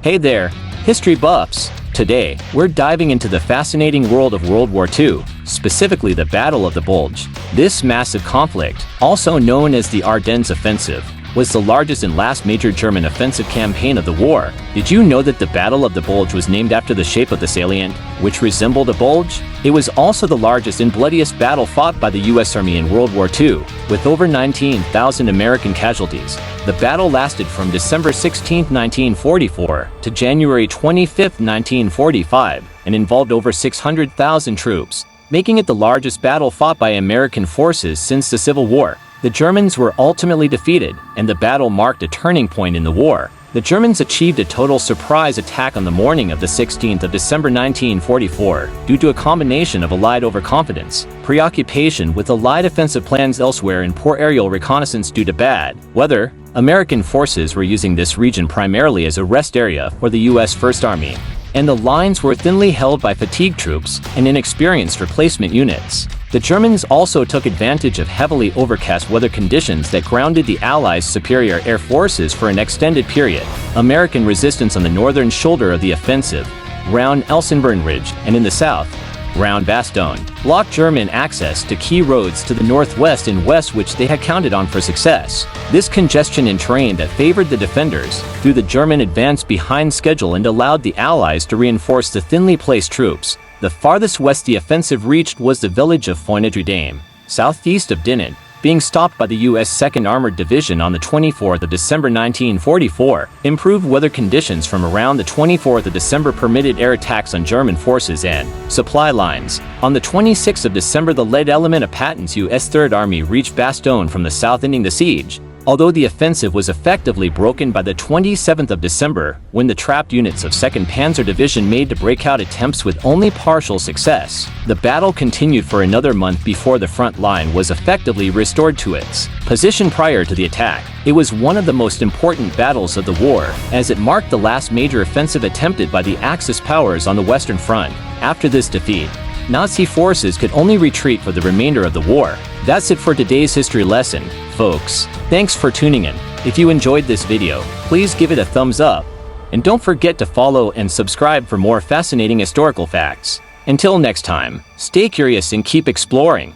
Hey there, history buffs! Today, we're diving into the fascinating world of World War II, specifically the Battle of the Bulge. This massive conflict, also known as the Ardennes Offensive, was the largest and last major German offensive campaign of the war. Did you know that the Battle of the Bulge was named after the shape of the salient, which resembled a bulge? It was also the largest and bloodiest battle fought by the US Army in World War II, with over 19,000 American casualties. The battle lasted from December 16, 1944 to January 25, 1945, and involved over 600,000 troops, making it the largest battle fought by American forces since the Civil War. The Germans were ultimately defeated, and the battle marked a turning point in the war. The Germans achieved a total surprise attack on the morning of the 16th of December 1944 due to a combination of Allied overconfidence, preoccupation with Allied offensive plans elsewhere, and poor aerial reconnaissance due to bad weather. American forces were using this region primarily as a rest area for the US First Army, and the lines were thinly held by fatigued troops and inexperienced replacement units. The Germans also took advantage of heavily overcast weather conditions that grounded the Allies' superior air forces for an extended period. American resistance on the northern shoulder of the offensive, round Elsenburn Ridge, and in the south, round Bastogne, blocked German access to key roads to the northwest and west which they had counted on for success. This congestion in terrain that favored the defenders threw the German advance behind schedule and allowed the Allies to reinforce the thinly placed troops. The farthest west the offensive reached was the village of Foy-Notre-Dame, southeast of Dinant, being stopped by the U.S. 2nd Armored Division on the 24th of December 1944. Improved weather conditions from around the 24th of December permitted air attacks on German forces and supply lines. On the 26th of December, the lead element of Patton's U.S. Third Army reached Bastogne from the south, ending the siege, although the offensive was effectively broken by the 27th of December, when the trapped units of 2nd Panzer Division made breakout attempts with only partial success. The battle continued for another month before the front line was effectively restored to its position prior to the attack. It was one of the most important battles of the war, as it marked the last major offensive attempted by the Axis powers on the Western Front. After this defeat, Nazi forces could only retreat for the remainder of the war. That's it for today's history lesson, folks. Thanks for tuning in. If you enjoyed this video, please give it a thumbs up. And don't forget to follow and subscribe for more fascinating historical facts. Until next time, stay curious and keep exploring.